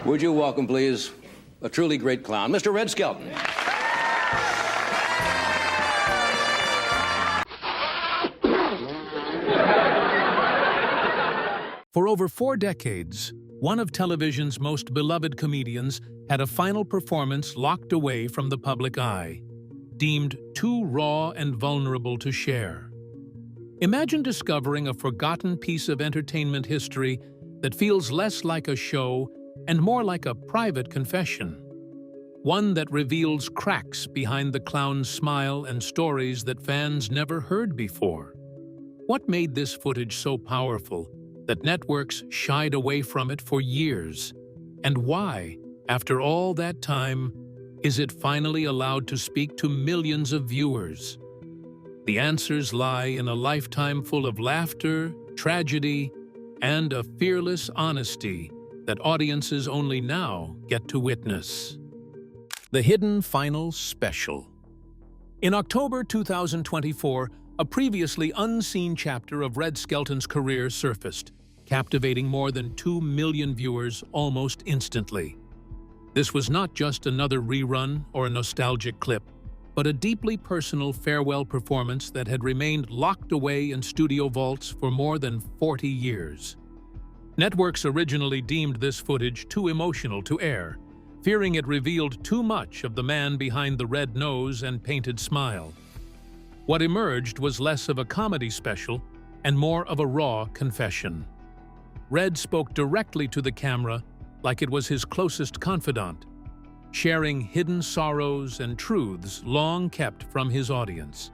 Would you welcome, please, a truly great clown, Mr. Red Skelton. For over 4 decades, one of television's most beloved comedians had a final performance locked away from the public eye, deemed too raw and vulnerable to share. Imagine discovering a forgotten piece of entertainment history that feels less like a show and more like a private confession. One that reveals cracks behind the clown's smile and stories that fans never heard before. What made this footage so powerful that networks shied away from it for years? And why, after all that time, is it finally allowed to speak to millions of viewers? The answers lie in a lifetime full of laughter, tragedy, and a fearless honesty that audiences only now get to witness. The Hidden Final Special. In October 2024, a previously unseen chapter of Red Skelton's career surfaced, captivating more than 2 million viewers almost instantly. This was not just another rerun or a nostalgic clip, but a deeply personal farewell performance that had remained locked away in studio vaults for more than 40 years. Networks originally deemed this footage too emotional to air, fearing it revealed too much of the man behind the red nose and painted smile. What emerged was less of a comedy special and more of a raw confession. Red spoke directly to the camera like it was his closest confidant, sharing hidden sorrows and truths long kept from his audience.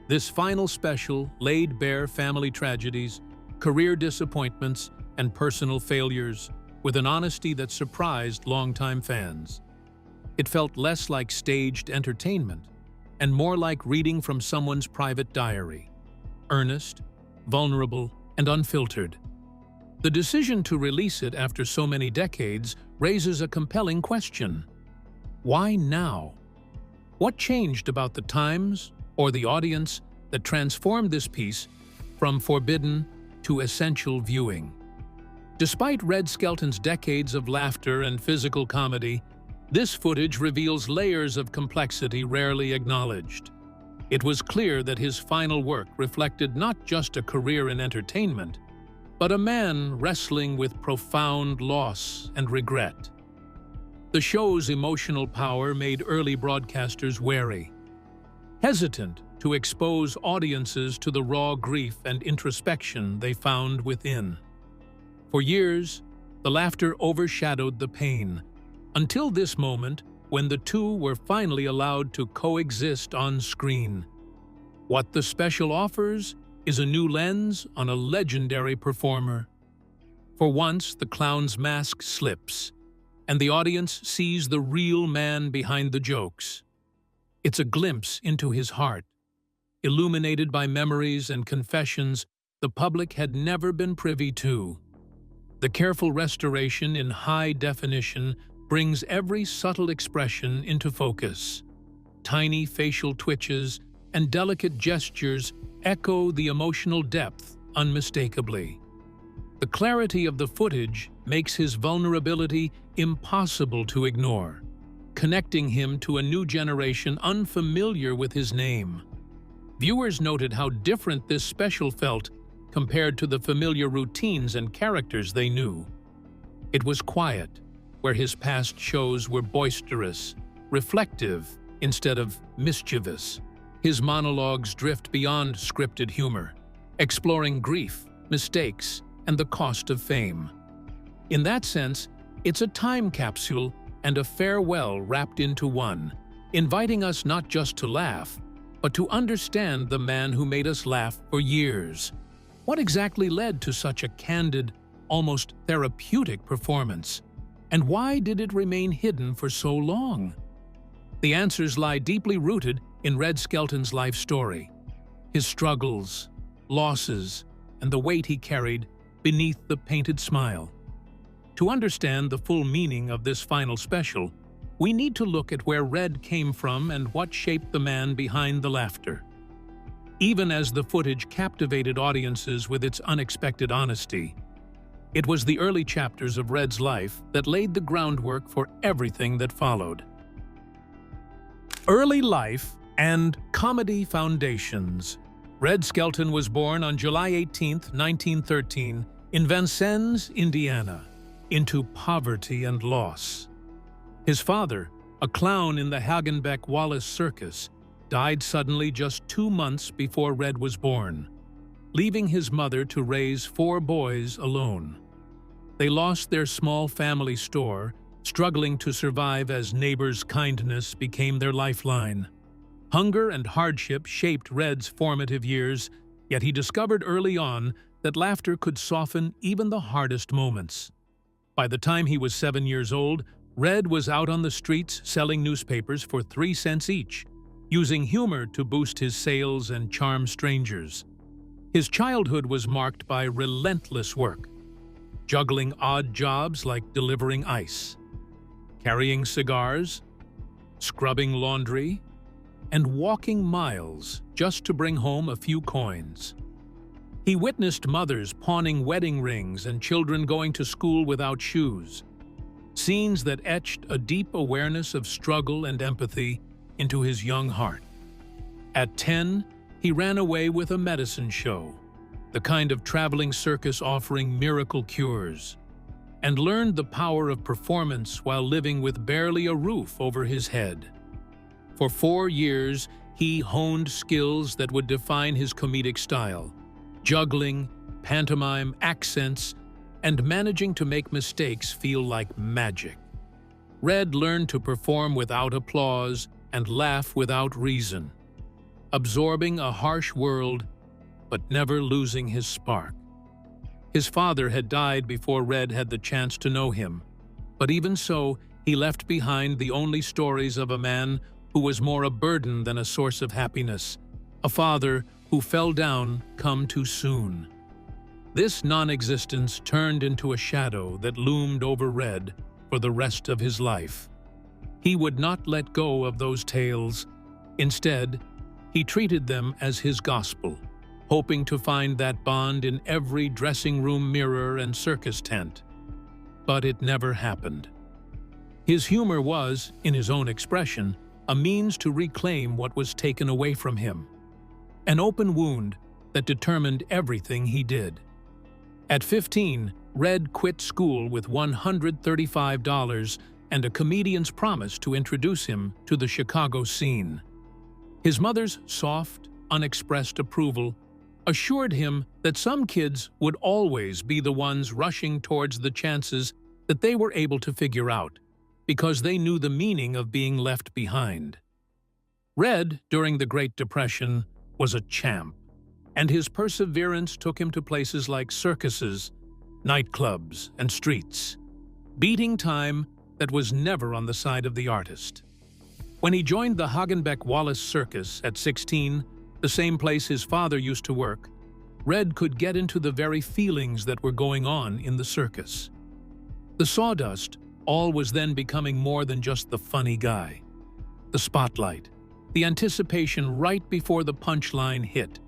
This final special laid bare family tragedies, career disappointments, and personal failures with an honesty that surprised longtime fans. It felt less like staged entertainment and more like reading from someone's private diary, earnest, vulnerable, and unfiltered. The decision to release it after so many decades raises a compelling question. Why now? What changed about the times or the audience that transformed this piece from forbidden to essential viewing? Despite Red Skelton's decades of laughter and physical comedy, this footage reveals layers of complexity rarely acknowledged. It was clear that his final work reflected not just a career in entertainment, but a man wrestling with profound loss and regret. The show's emotional power made early broadcasters wary, hesitant to expose audiences to the raw grief and introspection they found within. For years, the laughter overshadowed the pain, until this moment when the two were finally allowed to coexist on screen. What the special offers is a new lens on a legendary performer. For once, the clown's mask slips, and the audience sees the real man behind the jokes. It's a glimpse into his heart, illuminated by memories and confessions the public had never been privy to. The careful restoration in high definition brings every subtle expression into focus. Tiny facial twitches and delicate gestures echo the emotional depth unmistakably. The clarity of the footage makes his vulnerability impossible to ignore, connecting him to a new generation unfamiliar with his name. Viewers noted how different this special felt compared to the familiar routines and characters they knew. It was quiet, where his past shows were boisterous, reflective instead of mischievous. His monologues drift beyond scripted humor, exploring grief, mistakes, and the cost of fame. In that sense, it's a time capsule and a farewell wrapped into one, inviting us not just to laugh, but to understand the man who made us laugh for years. What exactly led to such a candid, almost therapeutic performance? And why did it remain hidden for so long? The answers lie deeply rooted in Red Skelton's life story, his struggles, losses, and the weight he carried beneath the painted smile. To understand the full meaning of this final special, we need to look at where Red came from and what shaped the man behind the laughter. Even as the footage captivated audiences with its unexpected honesty, It was the early chapters of Red's life that laid the groundwork for everything that followed. Early life and comedy foundations. Red Skelton was born on July 18, 1913, in Vincennes, Indiana, into poverty and loss. His father, a clown in the Hagenbeck-Wallace Circus, died suddenly just 2 months before Red was born, leaving his mother to raise 4 boys alone. They lost their small family store, struggling to survive as neighbors' kindness became their lifeline. Hunger and hardship shaped Red's formative years, yet he discovered early on that laughter could soften even the hardest moments. By the time he was 7 years old, Red was out on the streets selling newspapers for 3 cents each, using humor to boost his sales and charm strangers. His childhood was marked by relentless work, juggling odd jobs like delivering ice, carrying cigars, scrubbing laundry, and walking miles just to bring home a few coins. He witnessed mothers pawning wedding rings and children going to school without shoes, scenes that etched a deep awareness of struggle and empathy into his young heart. At 10, he ran away with a medicine show, the kind of traveling circus offering miracle cures, and learned the power of performance while living with barely a roof over his head. For 4 years, he honed skills that would define his comedic style: juggling, pantomime, accents, and managing to make mistakes feel like magic. Red learned to perform without applause and laugh without reason, absorbing a harsh world but never losing his spark. His father had died before Red had the chance to know him, but even so, he left behind the only stories of a man who was more a burden than a source of happiness, a father who fell down come too soon. This non-existence turned into a shadow that loomed over Red for the rest of his life. He would not let go of those tales. Instead, he treated them as his gospel, hoping to find that bond in every dressing room mirror and circus tent. But it never happened. His humor was, in his own expression, a means to reclaim what was taken away from him, an open wound that determined everything he did. At 15, Red quit school with $135 and a comedian's promise to introduce him to the Chicago scene. His mother's soft, unexpressed approval assured him that some kids would always be the ones rushing towards the chances that they were able to figure out, because they knew the meaning of being left behind. Red, during the Great Depression, was a champ, and his perseverance took him to places like circuses, nightclubs, and streets, beating time that was never on the side of the artist. When he joined the Hagenbeck-Wallace Circus at 16, the same place his father used to work, Red could get into the very feelings that were going on in the circus. The sawdust all was then becoming more than just the funny guy. The spotlight, the anticipation right before the punchline hit.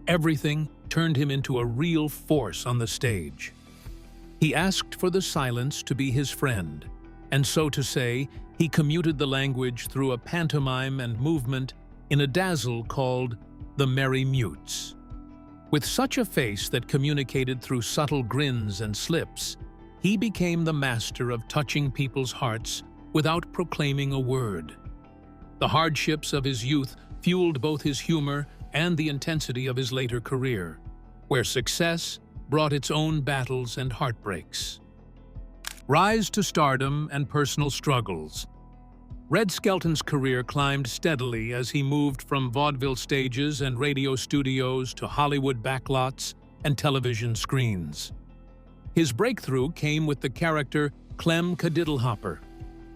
Everything turned him into a real force on the stage. He asked for the silence to be his friend, and so to say, he commuted the language through a pantomime and movement in a dazzle called the Merry Mutes. With such a face that communicated through subtle grins and slips, he became the master of touching people's hearts without proclaiming a word. The hardships of his youth fueled both his humor and the intensity of his later career, where success brought its own battles and heartbreaks. Rise to stardom and personal struggles. Red Skelton's career climbed steadily as he moved from vaudeville stages and radio studios to Hollywood backlots and television screens. His breakthrough came with the character Clem Cadiddlehopper,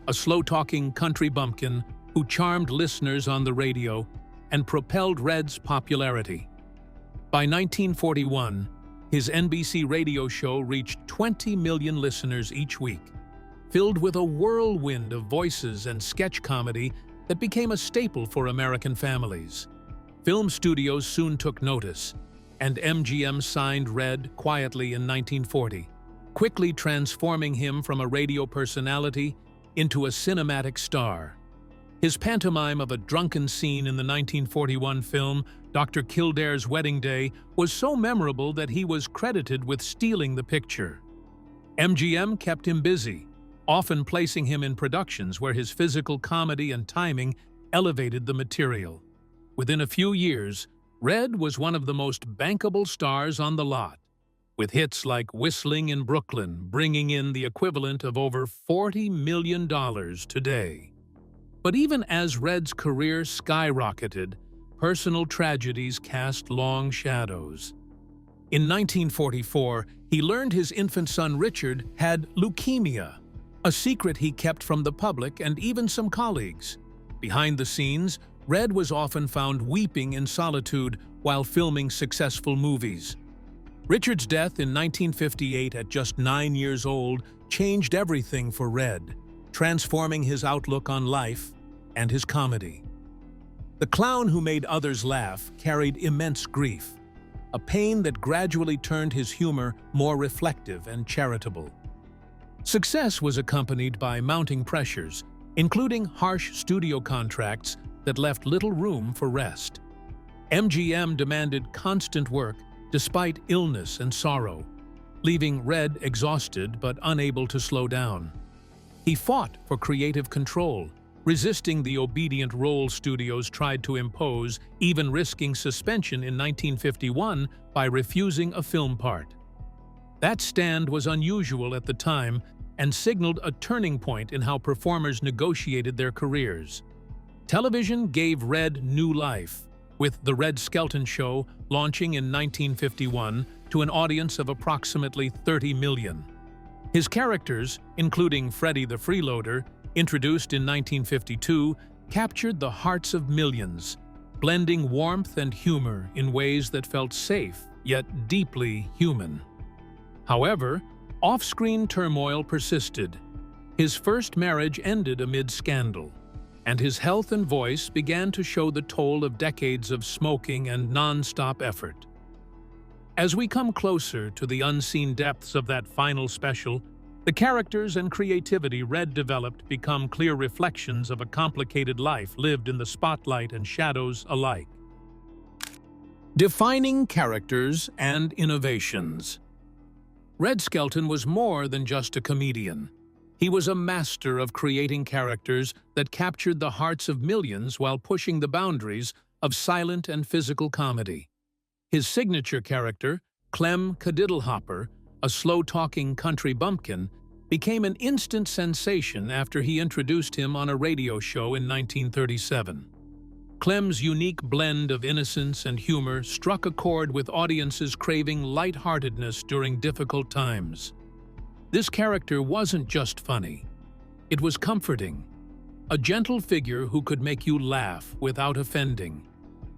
a slow-talking country bumpkin who charmed listeners on the radio and propelled Red's popularity. By 1941, his NBC radio show reached 20 million listeners each week, filled with a whirlwind of voices and sketch comedy that became a staple for American families. Film studios soon took notice, and MGM signed Red quietly in 1940, quickly transforming him from a radio personality into a cinematic star. His pantomime of a drunken scene in the 1941 film Dr. Kildare's Wedding Day was so memorable that he was credited with stealing the picture. MGM kept him busy, often placing him in productions where his physical comedy and timing elevated the material. Within a few years, Red was one of the most bankable stars on the lot, with hits like Whistling in Brooklyn bringing in the equivalent of over $40 million today. But even as Red's career skyrocketed, personal tragedies cast long shadows. In 1944, he learned his infant son Richard had leukemia, a secret he kept from the public and even some colleagues. Behind the scenes, Red was often found weeping in solitude while filming successful movies. Richard's death in 1958 at just 9 years old changed everything for Red, transforming his outlook on life and his comedy. The clown who made others laugh carried immense grief, a pain that gradually turned his humor more reflective and charitable. Success was accompanied by mounting pressures, including harsh studio contracts that left little room for rest. MGM demanded constant work despite illness and sorrow, leaving Red exhausted but unable to slow down. He fought for creative control, resisting the obedient role studios tried to impose, even risking suspension in 1951 by refusing a film part. That stand was unusual at the time and signaled a turning point in how performers negotiated their careers. Television gave Red new life, with The Red Skelton Show launching in 1951 to an audience of approximately 30 million. His characters, including Freddie the Freeloader, introduced in 1952, captured the hearts of millions, blending warmth and humor in ways that felt safe yet deeply human. However, off-screen turmoil persisted. His first marriage ended amid scandal, and his health and voice began to show the toll of decades of smoking and non-stop effort. As we come closer to the unseen depths of that final special, the characters and creativity Red developed become clear reflections of a complicated life lived in the spotlight and shadows alike. Defining characters and innovations. Red Skelton was more than just a comedian. He was a master of creating characters that captured the hearts of millions while pushing the boundaries of silent and physical comedy. His signature character, Clem Cadiddlehopper, a slow-talking country bumpkin, became an instant sensation after he introduced him on a radio show in 1937. Clem's unique blend of innocence and humor struck a chord with audiences craving lightheartedness during difficult times. This character wasn't just funny. It was comforting, a gentle figure who could make you laugh without offending,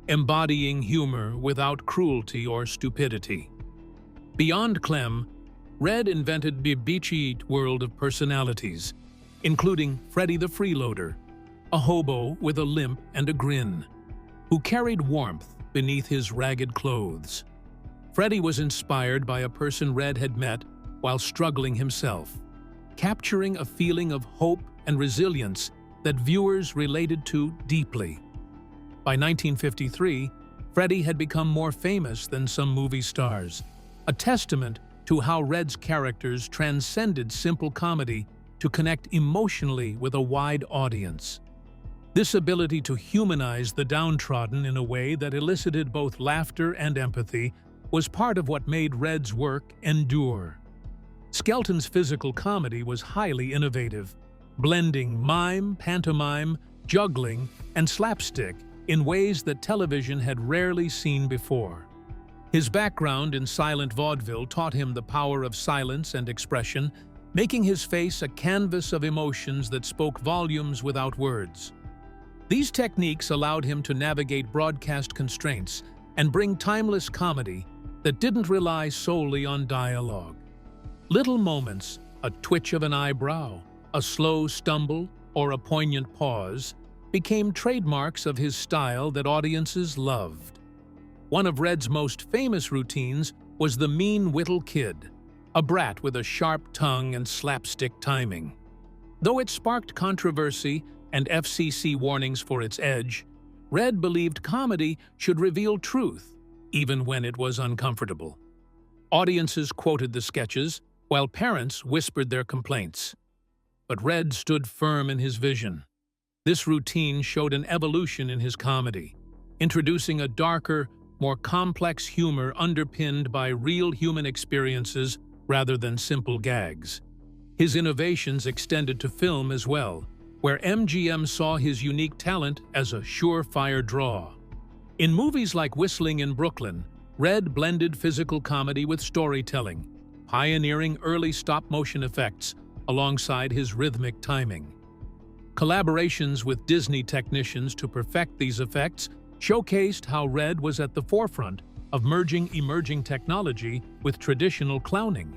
embodying humor without cruelty or stupidity. Beyond Clem, Red invented a beachy world of personalities, including Freddie the Freeloader, a hobo with a limp and a grin, who carried warmth beneath his ragged clothes. Freddie was inspired by a person Red had met while struggling himself, capturing a feeling of hope and resilience that viewers related to deeply. By 1953, Freddie had become more famous than some movie stars, a testament to how Red's characters transcended simple comedy to connect emotionally with a wide audience. This ability to humanize the downtrodden in a way that elicited both laughter and empathy was part of what made Red's work endure. Skelton's physical comedy was highly innovative, blending mime, pantomime, juggling, and slapstick in ways that television had rarely seen before. His background in silent vaudeville taught him the power of silence and expression, making his face a canvas of emotions that spoke volumes without words. These techniques allowed him to navigate broadcast constraints and bring timeless comedy that didn't rely solely on dialogue. Little moments, a twitch of an eyebrow, a slow stumble, or a poignant pause, became trademarks of his style that audiences loved. One of Red's most famous routines was the Mean Whittle Kid, a brat with a sharp tongue and slapstick timing. Though it sparked controversy and FCC warnings for its edge, Red believed comedy should reveal truth, even when it was uncomfortable. Audiences quoted the sketches, while parents whispered their complaints. But Red stood firm in his vision. This routine showed an evolution in his comedy, introducing a darker, more complex humor underpinned by real human experiences rather than simple gags. His innovations extended to film as well, where MGM saw his unique talent as a surefire draw. In movies like Whistling in Brooklyn, Red blended physical comedy with storytelling, pioneering early stop-motion effects alongside his rhythmic timing. Collaborations with Disney technicians to perfect these effects showcased how Red was at the forefront of merging emerging technology with traditional clowning.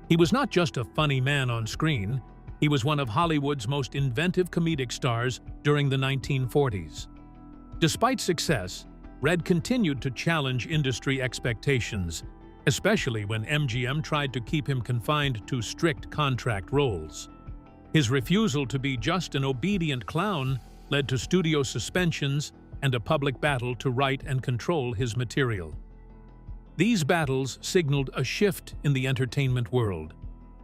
He was not just a funny man on screen, he was one of Hollywood's most inventive comedic stars during the 1940s. Despite success, Red continued to challenge industry expectations, especially when MGM tried to keep him confined to strict contract roles. His refusal to be just an obedient clown led to studio suspensions and a public battle to write and control his material. These battles signaled a shift in the entertainment world,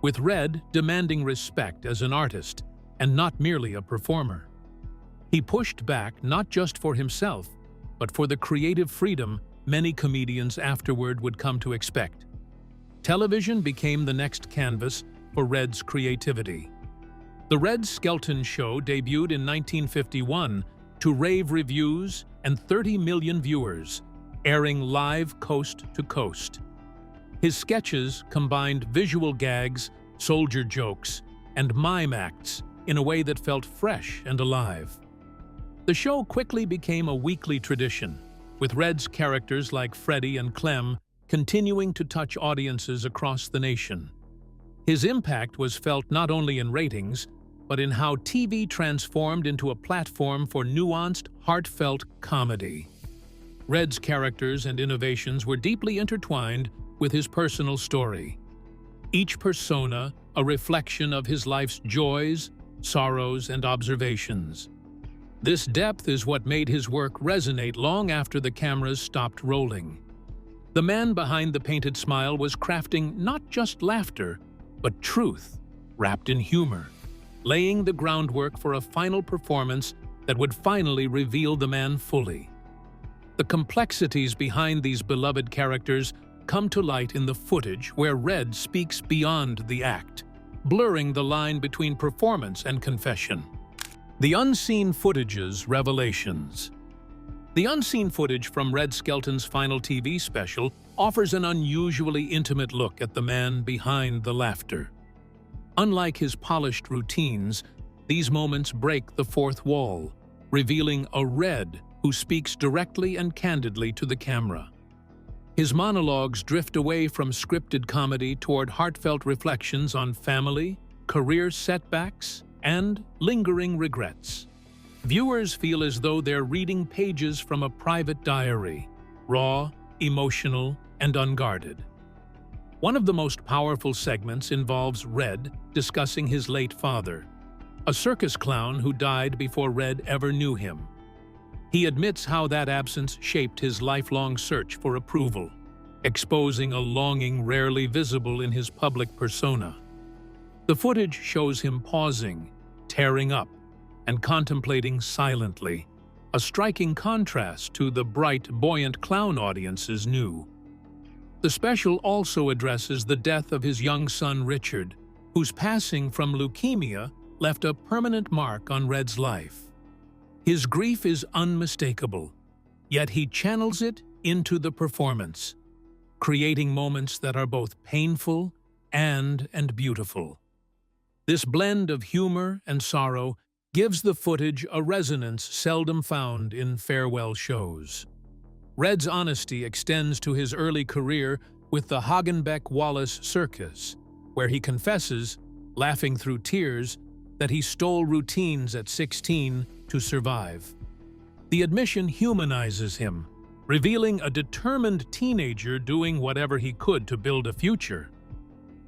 with Red demanding respect as an artist and not merely a performer. He pushed back not just for himself, but for the creative freedom many comedians afterward would come to expect. Television became the next canvas for Red's creativity. The Red Skelton Show debuted in 1951 to rave reviews and 30 million viewers, airing live coast to coast. His sketches combined visual gags, soldier jokes, and mime acts in a way that felt fresh and alive. The show quickly became a weekly tradition, with Red's characters like Freddie and Clem continuing to touch audiences across the nation. His impact was felt not only in ratings, but in how TV transformed into a platform for nuanced, heartfelt comedy. Red's characters and innovations were deeply intertwined with his personal story, each persona a reflection of his life's joys, sorrows, and observations. This depth is what made his work resonate long after the cameras stopped rolling. The man behind the painted smile was crafting not just laughter, but truth, wrapped in humor, laying the groundwork for a final performance that would finally reveal the man fully. The complexities behind these beloved characters come to light in the footage where Red speaks beyond the act, blurring the line between performance and confession. The unseen footage's revelations. The unseen footage from Red Skelton's final TV special offers an unusually intimate look at the man behind the laughter. Unlike his polished routines, these moments break the fourth wall, revealing a Red who speaks directly and candidly to the camera. His monologues drift away from scripted comedy toward heartfelt reflections on family, career setbacks, and lingering regrets. Viewers feel as though they're reading pages from a private diary, raw, emotional, and unguarded. One of the most powerful segments involves Red discussing his late father, a circus clown who died before Red ever knew him. He admits how that absence shaped his lifelong search for approval, exposing a longing rarely visible in his public persona. The footage shows him pausing, tearing up, and contemplating silently, a striking contrast to the bright, buoyant clown audiences knew. The special also addresses the death of his young son Richard, whose passing from leukemia left a permanent mark on Red's life. His grief is unmistakable, yet he channels it into the performance, creating moments that are both painful and beautiful. This blend of humor and sorrow gives the footage a resonance seldom found in farewell shows. Red's honesty extends to his early career with the Hagenbeck-Wallace Circus, where he confesses, laughing through tears, that he stole routines at 16 to survive. The admission humanizes him, revealing a determined teenager doing whatever he could to build a future.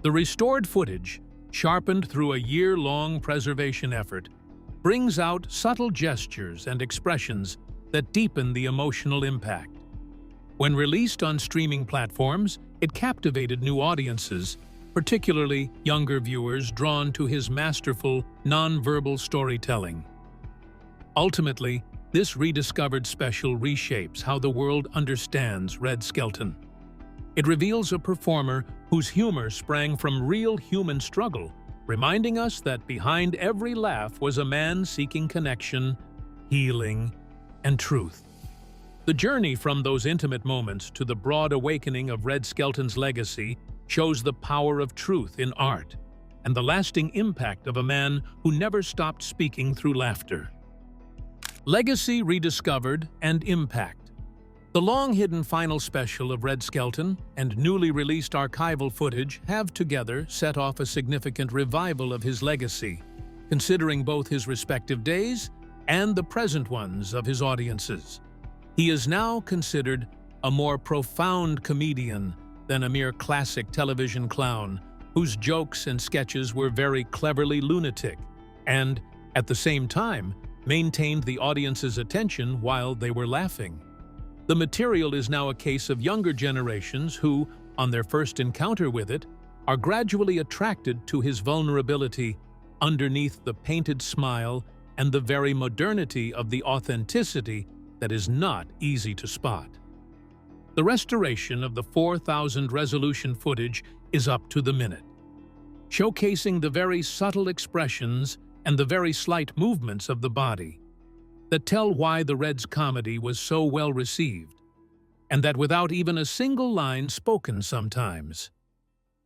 The restored footage, sharpened through a year-long preservation effort, brings out subtle gestures and expressions that deepen the emotional impact. When released on streaming platforms, it captivated new audiences, particularly younger viewers drawn to his masterful, non-verbal storytelling. Ultimately, this rediscovered special reshapes how the world understands Red Skelton. It reveals a performer whose humor sprang from real human struggle, reminding us that behind every laugh was a man seeking connection, healing, and truth. The journey from those intimate moments to the broad awakening of Red Skelton's legacy shows the power of truth in art and the lasting impact of a man who never stopped speaking through laughter. Legacy rediscovered and impact. The long-hidden final special of Red Skelton and newly released archival footage have together set off a significant revival of his legacy, considering both his respective days and the present ones of his audiences. He is now considered a more profound comedian than a mere classic television clown, whose jokes and sketches were very cleverly lunatic and, at the same time, maintained the audience's attention while they were laughing. The material is now a case of younger generations who, on their first encounter with it, are gradually attracted to his vulnerability underneath the painted smile and the very modernity of the authenticity that is not easy to spot. The restoration of the 4,000 resolution footage is up to the minute, showcasing the very subtle expressions and the very slight movements of the body that tell why the Red's comedy was so well received, and that without even a single line spoken sometimes.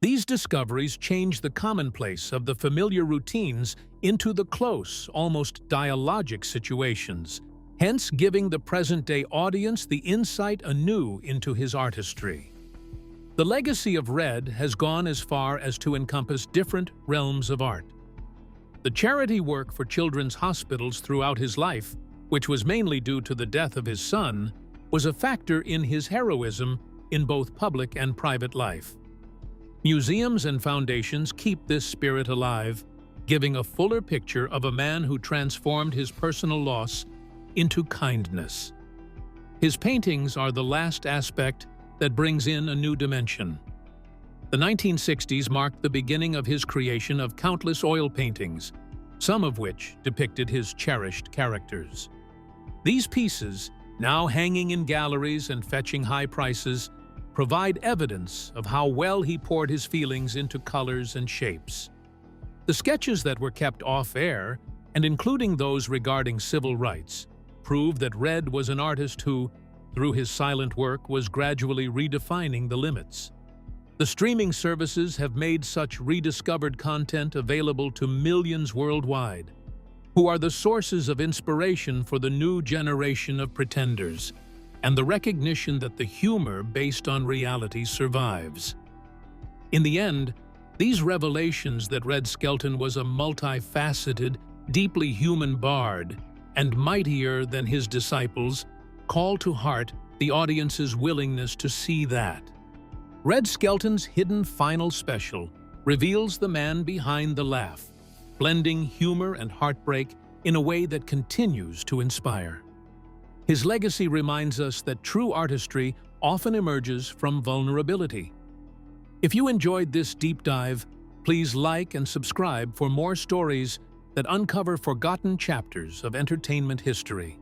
These discoveries change the commonplace of the familiar routines into the close, almost dialogic situations, hence giving the present-day audience the insight anew into his artistry. The legacy of Red has gone as far as to encompass different realms of art. The charity work for children's hospitals throughout his life, which was mainly due to the death of his son, was a factor in his heroism in both public and private life. Museums and foundations keep this spirit alive, giving a fuller picture of a man who transformed his personal loss into kindness. His paintings are the last aspect that brings in a new dimension. The 1960s marked the beginning of his creation of countless oil paintings, some of which depicted his cherished characters. These pieces, now hanging in galleries and fetching high prices, provide evidence of how well he poured his feelings into colors and shapes. The sketches that were kept off-air, and including those regarding civil rights, prove that Red was an artist who, through his silent work, was gradually redefining the limits. The streaming services have made such rediscovered content available to millions worldwide, who are the sources of inspiration for the new generation of pretenders, and the recognition that the humor based on reality survives. In the end, these revelations that Red Skelton was a multifaceted, deeply human bard, and mightier than his disciples, call to heart the audience's willingness to see that. Red Skelton's hidden final special reveals the man behind the laugh, blending humor and heartbreak in a way that continues to inspire. His legacy reminds us that true artistry often emerges from vulnerability. If you enjoyed this deep dive, please like and subscribe for more stories that uncover forgotten chapters of entertainment history.